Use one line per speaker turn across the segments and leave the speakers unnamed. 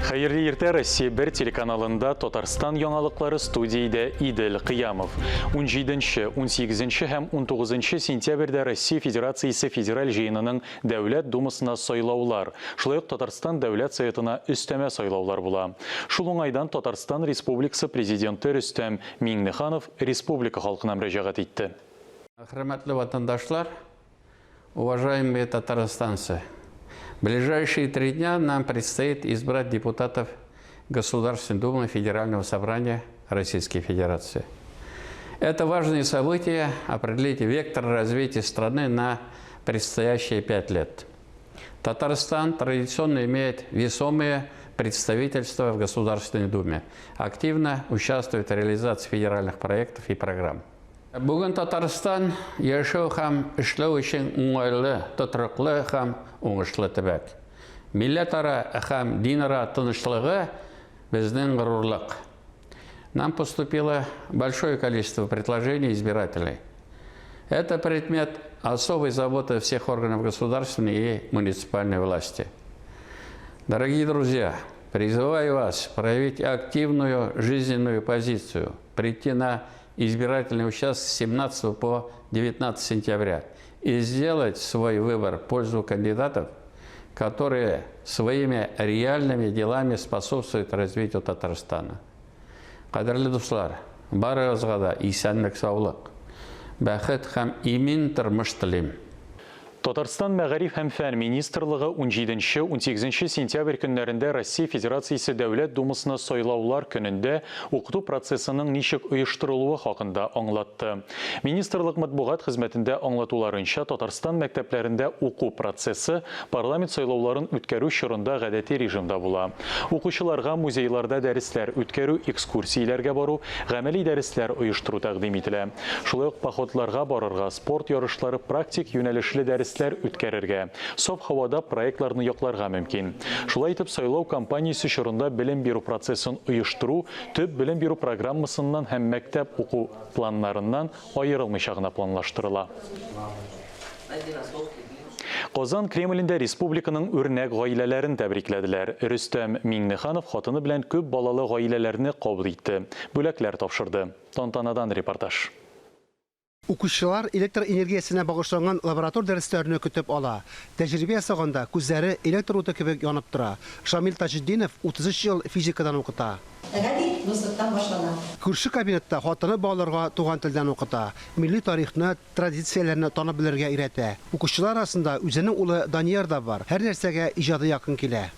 Hayırlı ерте Россия 1 телеканалында Татарстан яңалыклары студияда Идел Кыямов. 17-ші, 18-ші һәм 19-ші сентябрьдә Россия Федерациясе федераль җыенының Дәүләт Думасына сайлаулар. Шулай ук Татарстан Дәүләт Советына өстәмә сайлаулар була. Шул уңайдан Татарстан Республикасы президенты Рөстәм Миңнеханов республика халкына мөрәҗәгать итте.
Хөрмәтле ватандашлар, уважаемые татарстанцы, в ближайшие 3 дня нам предстоит избрать депутатов Государственной Думы Федерального собрания Российской Федерации. Это важное событие определит вектор развития страны на предстоящие 5 лет. Татарстан традиционно имеет весомые представительства в Государственной Думе, активно участвует в реализации федеральных проектов и программ. Бүгін Татарстан яшәү һәм эшләү өчен уңайлы, тотрыклы һәм уңышлы төбәк. Милләтара һәм динара тынычлыгы безнең горурлык. Нам поступило большое количество предложений избирателей. Это предмет особой заботы всех органов государственной и муниципальной власти. Дорогие друзья, призываю вас проявить активную жизненную позицию, прийти на избирательный участок с 17 по 19 сентября и сделать свой выбор в пользу кандидатов, которые своими реальными делами способствуют развитию Татарстана. Кадерле дуслар, барыгызга да исәнлек, саулык, бәхет һәм имин тормыш телим.
Татарстан Мәгариф һәм фән министрлыгы 17-18 сентябрь көннәрендә Россия Федерациясе Дәүләт Думасына сайлаулар көнендә укыту процессының ничек оештырылуы хакында аңлатты. Министрлык матбугат хезмәтендә аңлатуларынча, Татарстан мәктәпләрендә уку процессы парламент сайлауларын үткәрү чорында гадәти режимда була. Укучыларга музейларда дәресләр үткәрү, экскурсияләргә бару, гамәли дәресләр оештыру тәкъдим ителә. Шулай ук походларга барырга, спорт ярышлары, практик юнәлешле дәресләр үткәрергә, саф һавада проектларны якларга мөмкин. Шулай итеп, сайлау кампаниясе чорында белем бирү процессын оештыру төп белем бирү программасыннан һәм мәктәп уку планнарыннан аерылмыйча гына планлаштырыла. Казан Кремлендә республиканың үрнәк гаиләләрен тәбрикләделәр. Рөстәм Миңнеханов хатыны белән күп балалы гаиләләрне кабул итте. Бүләкләр тапшырды. Тантанадан репортаж.
Укучылар электр энергиясенә багышланган лаборатор дәресләрне көтеп ала. Тәҗрибә ясаганда күзләре электр уты кебек янып тора. Шамил Таҗетдинов 33 ел физикадан укыта. Күрше кабинетта хатыны балаларга туган телдән укыта. Милли тарихны, традицияләрне танып белергә өйрәтә. Укучылар арасында үзенең улы Данияр да бар. Һәр нәрсәгә иҗады якын килә.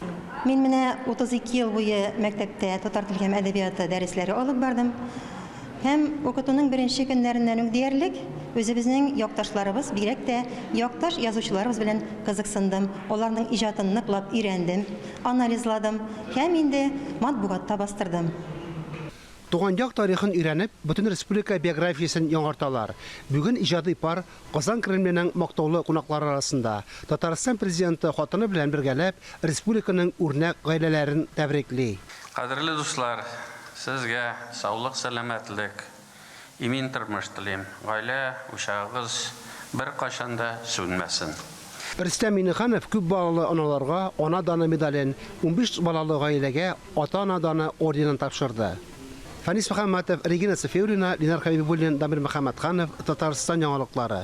Мин менә 32 ел буе мәктәптә татар теле һәм әдәбияты дәресләре алып бардым. Һәм укытуның беренче көннәреннән үк диярлек үзебезнең якташларыбыз, бигрәк тә якташ язучыларыбыз белән кызыксындым. Аларның иҗатын ныклап өйрәндем, анализладым һәм инде матбугатта бастырдым.
Туган як тарихын өйрәнеп, бөтен республика биографиясын яңарталар. Бүген иҗади пар Казан Кремленең мактаулы кунаклары арасында. Татарстан президенты хатыны белән бергәләп республиканың үрнәк гаиләләрен тәбрикли.
Кадерле дуслар, сезгә саулык, сәламәтлек, имин тормыш телим. Гаилә учагыгыз бер кашанда сүнмәсен.
Рөстәм Миңнеханов күп балалы аналарга ана даны медален, 15 балалы гаиләгә ата-ана даны орденын тапшырды. Фанис Мөхәммәтов, Регина Сафиуллина, Ленар Хәбибуллин, Дамир Мөхәммәтханов, Татарстан яңалыклары.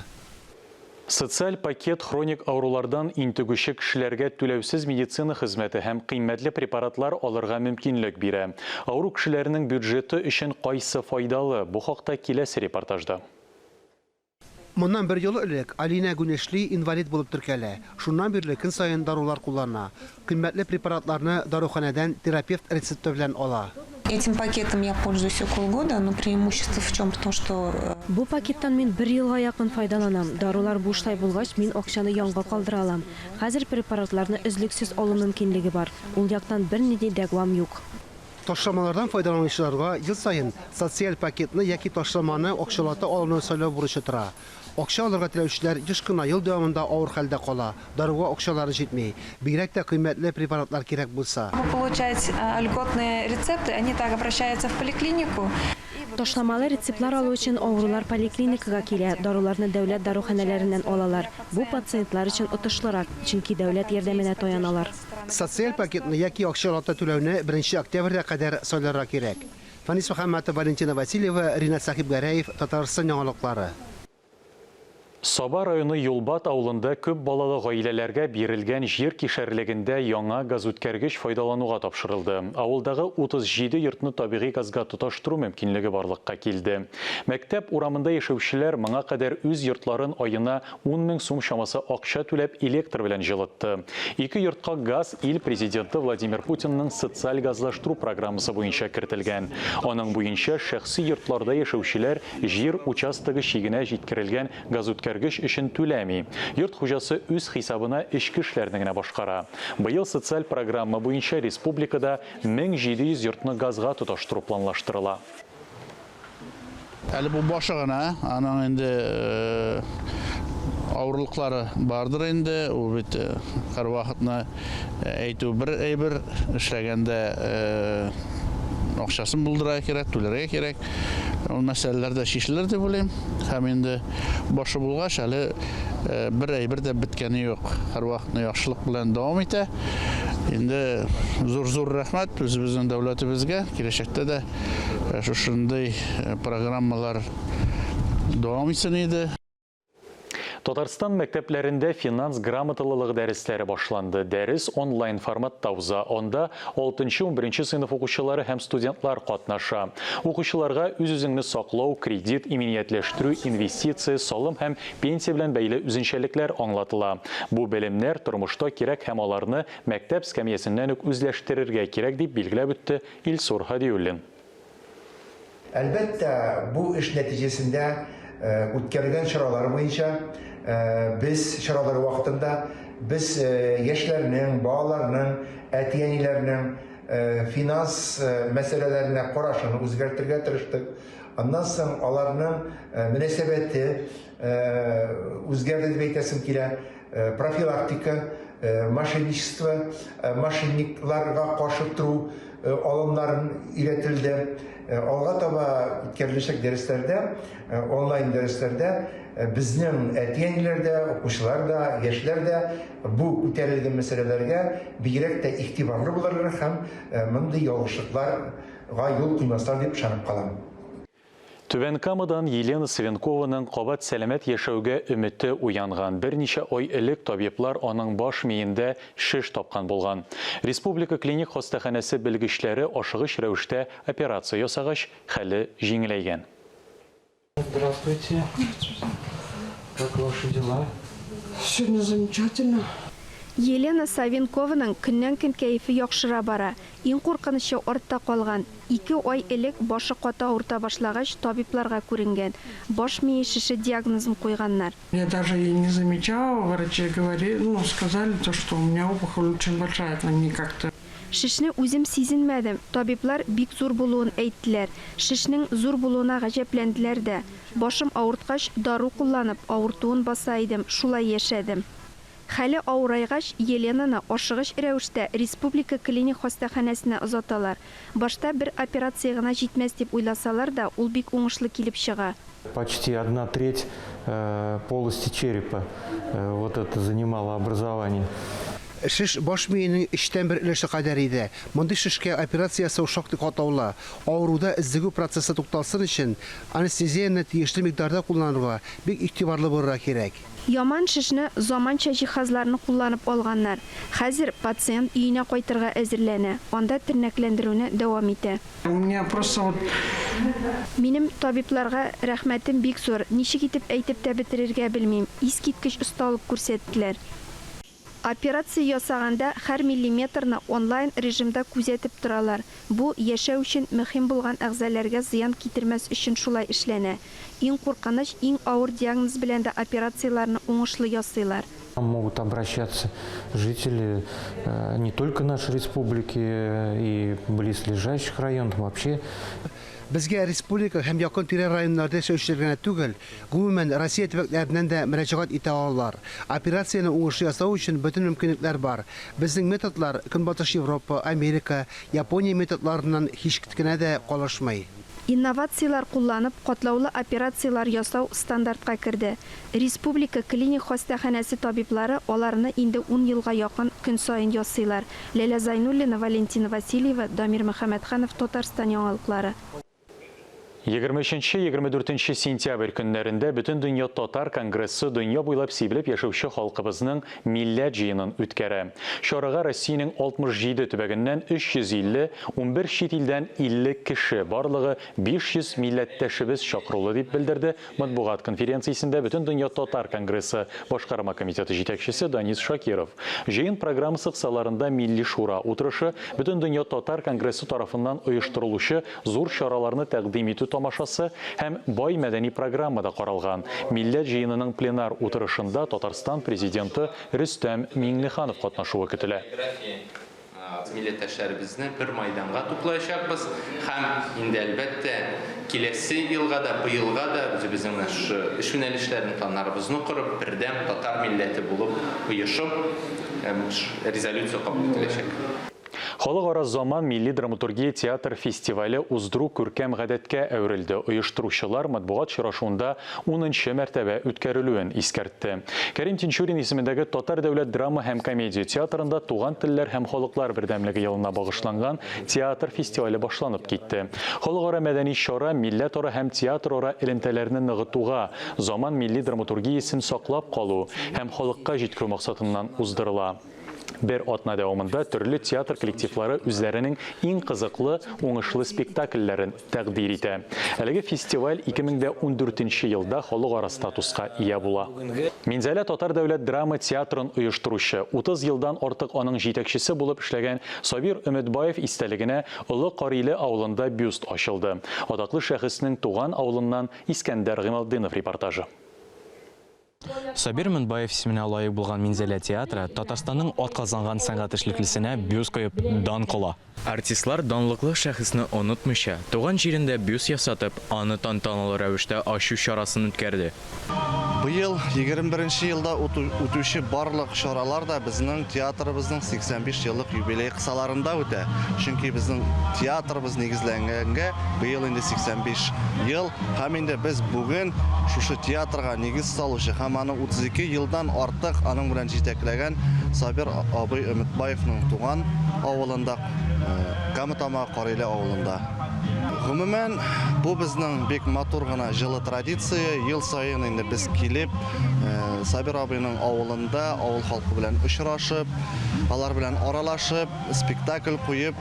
Социаль пакет хроник аурулардан интегүче кешеләргә түләүсез медицина хезмәте һәм кыйммәтле препаратлар алырга мөмкинлек бирә. Ауру кешеләренең бюджеты өчен кайсы файдалы? Бу хакта киләсе репортажда.
Моннан 1 ел элек Алина Гүнешле инвалид булып теркәлә. Шуннан бирле көн саен дарулар куллана. Кыйммәтле препаратларны даруханәдән терапевт рецепты белән ала.
Этим пакетом я пользуюсь около года, но преимущество в чем? В том, что...
Бу пакеттан мин 1 елга якын файдаланам. Дарулар бушлай булгач, мин акчаны янга калдыра алам. Хәзер препаратларны өзлексез алу мөмкинлеге бар. Ул яктан бернинди дәгъвам юк.
Ташламалардан файдаланучыларга ел саен социаль пакетны яки ташламаны акчалата алуны сайлау бурычы тора. Акча алырга теләүчеләр еш кына ел дәвамында авыр хәлдә кала. Даруга акчалары җитми. Бигрәк тә кыйммәтле препаратлар кирәк булса.
Получать льготные рецепты, они так обращаются в поликлинику.
Ташламалы рецептлар алу өчен авырулар поликлиникага килә, даруларны дәүләт даруханәләреннән алалар. Бу пациентлар өчен отышлырак, чөнки дәүләт ярдәменә таяналар.
Социаль пакетны яки акчалата түләүне 1 октябрьгә кадәр сайларга кирәк. Фанис Мөхәммәтов, Валентина Васильева, Ринат Сахибгәрәев, Татарстан яңалыклары.
Саба районы Юлбат авылында күп балалы гаиләләргә бирелгән җир кишәрлегендә яңа газ үткәргеч файдалануга тапшырылды. Авылдагы 37 йортны табигый газга тоташтыру мөмкинлеге барлыкка килде. Мәктәп урамында яшәүчеләр моңа кадәр үз йортларын аена 10 000 сум чамасы акча түләп электр белән җылытты. 2 йортка газ ил президенты Владимир Путинның социаль газлаштыру программасы буенча кертелгән. Аның буенча шәхси йортларда яшәүчеләр җир участогы чигенә җиткерелгән газ үткәргеч өчен түләми. Йорт хуҗасы үз хисабына эчке эшләрне генә башкара. Быел социаль программа буенча республикада 1700 йортны газга тоташтыру планлаштырыла.
Әле бу башы гына, аның инде авырлыклары бардыр инде. Ул бит һәр вакытны әйтү бер әйбер эшләгәндә акчасын булдырырга кирәк, түләргә кирәк. Ул мәсьәләләр дә шишелер дип уйлыйм. Һәм инде башы булгач, әле бер әйбер дә биткәне юк. Һәр вакытны яхшылык белән дәвам итә. Инде зур рәхмәт үзебезнең дәүләтебезгә. Киләчәктә дә шушындый программалар дәвам итсен иде.
Татарстан мәктәпләрендә финанс грамоталылыгы дәресләре башланды. Дәрес онлайн форматта уза. Онда 6-11 сыйныф укучылары һәм студентлар катнаша. Укучыларга үз-үзеңне саклау, кредит, иминиятләштерү, инвестиция, салым һәм пенсия белән бәйле үзенчәлекләр аңлатыла. Бу белемнәр тормышта кирәк һәм аларны мәктәп скамьясыннан ук үзләштерергә кирәк дип билгеләп үтте Илсур Хадиуллин.
Әлбәттә, бу эш нәтиҗәсендә үткәргән чаралар буенча biz чаралар вакытында biz яшьләрнең, балаларның, әти-әниләрнең финанс мәсьәләләренә карашын үзгәртергә тырыштык. Аннан соң аларның мөнәсәбәте үзгәрде дип әйтәсем килә. Профилактика, мошенничество, мошенникларга каршы туру алымнарын өйрәтелде. Алга таба үткәреләчәк дәресләрдә, онлайн дәресләрдә безнең әти-әниләрдә, укучылар да, яшьләр дә бу күтәрелгән мәсьәләләргә бигрәк тә игътибарлы булырга һәм мондый ялгышлыкларга юл куймаслар дип ышанып калам.
Түбән Камадан Елена Савенкованың кабат сәламәт яшәүгә өмете уянган. Берничә ай элек табиблар аның баш миендә шеш тапкан булган. Республика клиник хастаханәсе белгечләре ашыгыч рәвештә операция ясагач, хәле җиңеләйгән.
Здравствуйте. Как ваши дела?
Сегодня замечательно.
Елена Савенкованың көннән-көн кәефе яхшыра бара. Иң куркынычы артта калган. 2 ай элек башы ката авырта башлагач табибларга күренгән. Баш мие шеше диагнозын куйганнар.
Я даже и не замечала, врачи говорили, сказали, что у меня опухоль очень большая, там как-то.
Шишне үзем сизенмәдем. Табиблар бик зур булуын әйттеләр. Шишнең зур булуына гаҗәпләнделәр дә. Башым авырткач дару кулланып авыртуын баса идем, шулай яшәдем. Хәле авырайгач, Еленаны ашыгыч рәвештә республика клиник хастаханәсенә озаталар. Башта бер операция гына җитмәс дип уйласалар да, ул бик уңышлы килеп чыга.
Почти 1/3 полости черепа вот это занимало образование.
Шиш баш миенең эчтән бер өлеше кадәр иде. Мондый шишкә операция ясау шактый катлаулы. Авыруда эзлегү процессы тукталсын өчен анестезияны тиешле микъдарда кулланырга бик игътибарлы булырга кирәк.
Яман шишне заманча җиһазларны кулланып алганнар. Хәзер пациент өенә кайтырга әзерләнә. Анда тернәкләндерүне дәвам итә.
У меня просто вот...
Минем табибларга рәхмәтем бик зур. Ничек итеп әйтеп тә бетерергә белмим. Искиткеч осталык күрсәттеләр. Операция ясаганда һәр миллиметрны онлайн режимда күзәтеп торалар. Бу яшәү өчен мөһим булган әгъзаларга зыян китермәс өчен шулай эшләнә. Иң куркыныч, иң авыр диагноз белән дә операцияларны уңышлы ясыйлар.
Могут обращаться жители не только нашей республики и близлежащих районов вообще.
Безгә республика һәм якын тирә районнарда яшәүчеләргә түгел, гомумән Россия төбәкләреннән дә мөрәҗәгать итә алалар. Операцияны уңышлы ясау өчен бөтен мөмкинлекләр бар. Безнең методлар Көнбатыш Европа, Америка, Япония методларыннан һич кенә дә калышмый.
Инновациялар кулланып, катлаулы операциялар ясау стандартка керде. Республика клиник хастаханәсе табиблары аларны инде 10 елга якын көн сайын ясыйлар. Ләлә Зайнуллина, Валентина Васильева, Дамир Мөхәммәтханов, Татарстан яңалыклары.
23-24 сентябрь көннәрендә бөтен дөнья татар конгрессы дөнья буйлап сибелеп яшәүче халкыбызның милләт җыенын үткәрә. Чарага Россиянең 67 төбәгеннән 350, 11 чит илдән 50 кеше, барлыгы 500 милләттәшебез чакырылды дип белдерде матбугат конференциясендә бөтен дөнья татар конгрессы башкарма комитеты җитәкчесе Данис Шакиров. Җыен программасы кысаларында Милли шура утырышы бөтен дөнья татар конгрессы тарафыннан оештырылучы зур чараларны тәкъдим итү тамашасы һәм бай мәдәни программада каралган. Милләт җыенының пленар утырышында Татарстан президенты Рөстәм Миңнеханов катнашуы көтелә.
Милләттәшләребезне бер майданга туплаячакбыз һәм инде әлбәттә киләсе елга да, быелга да безнең эш юнәлешләрен планнарыбызны корып, бердәм татар милләте булып оешып, резолюция кабул ителәчәк.
Халыкара заман милли драматургия театр фестивале уздыру күркәм гадәткә әверелде. Оештыручылар матбугат очрашуында 10-нчы мәртәбә үткәрелүен искәртте. Кәрим Тинчурин исемендәге Татар дәүләт драма һәм комедия театрында туган телләр һәм халыклар бердәмлеге елына багышланган театр фестивале башланып китте. Халыкара мәдәни чара милләт-ара һәм театр-ара элемтәләрне ныгытуга, заман милли драматургиясен саклап калу һәм халыкка җиткерү максатыннан уздырыла. Бер атна дәвамында төрле театр коллективлары үзләренең иң кызыклы, уңышлы спектакльләрен тәкъдим итә. Әлеге фестиваль 2014 елда халыкара статуска ия була. Минзәлә Татар дәүләт драма театрын оештыручы, 30 елдан артык аның җитәкчесе булып эшләгән Сабир Өметбаев истәлегенә Олы Кариле авылында бюст ачылды. Адаклы шәхеснең туган авылыннан Искәндәр Гыймалдинов репортажы.
Сабир Өметбаев исеменә лаек булган Минзәлә театры Татарстанның атказанган сәнгать эшлеклесенә бюст куеп дан кыла. Артистлар данлыклы шәхесне онытмыйча, туган җирендә бюст ясатып, аны тантаналы рәвештә ачу чарасын үткәрде.
Быел 21 елда үтүче барлык чаралар да безнең театрыбызның 85 еллык юбилей кысаларында үтә. Чөнки безнең театрыбыз нигезләнгәнгә быел инде 85 ел, һәм инде без бүген шушы театрга нигез салучы һәм аны 32 елдан артык аның белән җитәкләгән Сабир абый Өметбаевның туган авылында, Камытама Кариле авылында. Гомумән, бу безнең бик матур гына җылы традиция. Ел саен инде без килеп, Сабир абыйның авылында авыл халкы белән очрашып, алар белән аралашып, спектакль куеп,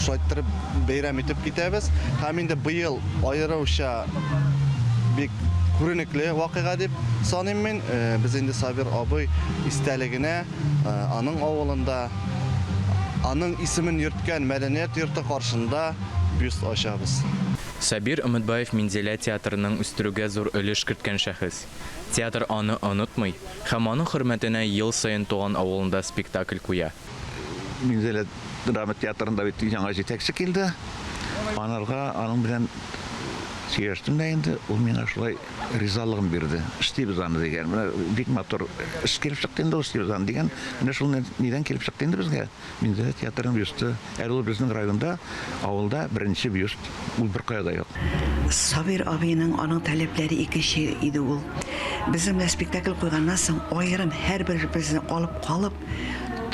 шайтырып бәйрәм итеп китәбез. Һәм инде быел аеруча бик күренекле вакыйга дип саныйм мин. Без инде Сабир абый истәлегенә аның авылында аның исемен йөрткән мәдәният йорты каршында бюст ачабыз.
Сабир Өметбаев Минзәлә театрының үстерүгә зур өлеш керткән шәхес. Театр аны онытмый һәм аның хөрмәтенә ел саен туган авылында спектакль куя.
Минзәлә драма театрында бит яңа җитәкче килде. Анарга аның белән сөйләштем дә инде, ул миңа шулай ризалыгын бирде. Эшлибез аны дигән. Менә бик матур эш килеп чыкты инде, эшлибез аны дигән. Менә шул нидән килеп чыкты инде безгә? Минзәлә театрының бюсты. Әле ул безнең районда, авылда беренче бюст. Ул бер кайда юк.
Сабир абыйның аның таләпләре икенче иде ул. Безнең спектакль куйганнан соң аерым һәрбер безне алып калып,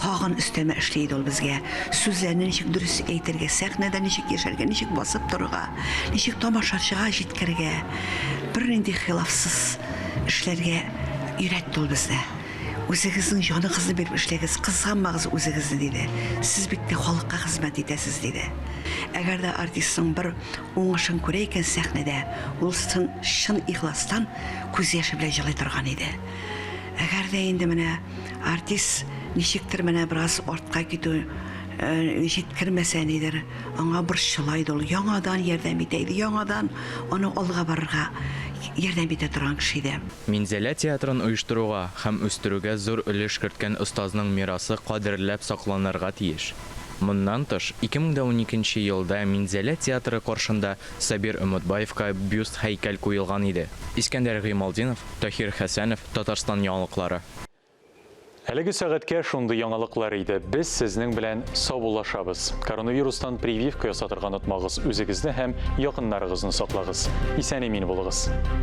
тагын өстәмә эшләйде ул безгә. Сүзләрне ничек дөрес әйтергә, сәхнәдә ничек яшәргә, ничек басып торырга, ничек тамашачыга җиткәргә, бер нинди хилафсыз эшләргә өйрәтте ул безне. Үзегезнең җаныгызны биреп эшләгез, кызганмагыз үзегезне диде. Сез бит халыкка хезмәт итәсез диде. Әгәр дә артистның бер уңышын күрә икән сәхнәдә, ул чын ихластан күз яше белән җырлый торган иде. Әгәр дә инде менә артист ничектер менә бераз артка китү җиткермәсә нидер, аңа борчылайды ул, яңадан ярдәм итә иде, яңадан аны алга барырга ярдәм итә торган кеше иде.
Минзәлә театрын оештыруга һәм үстерүгә зур өлеш керткән остазның мирасы кадерләп сакланырга тиеш. Моннан тыш, 2012 елда Минзәлә театры каршында Сабир Өметбаевка бюст һәйкәл куелган иде. Искәндәр Гыймалдинов, Тахир Хәсәнов, Татарстан яңалыклары.
Әлеге сәгатькә шундый яңалыклар иде. Без сезнең белән саубуллашабыз. Коронавирустан прививка ясатырга онытмагыз. Үзегезне һәм якыннарыгызны саклагыз. Исән-имин булыгыз.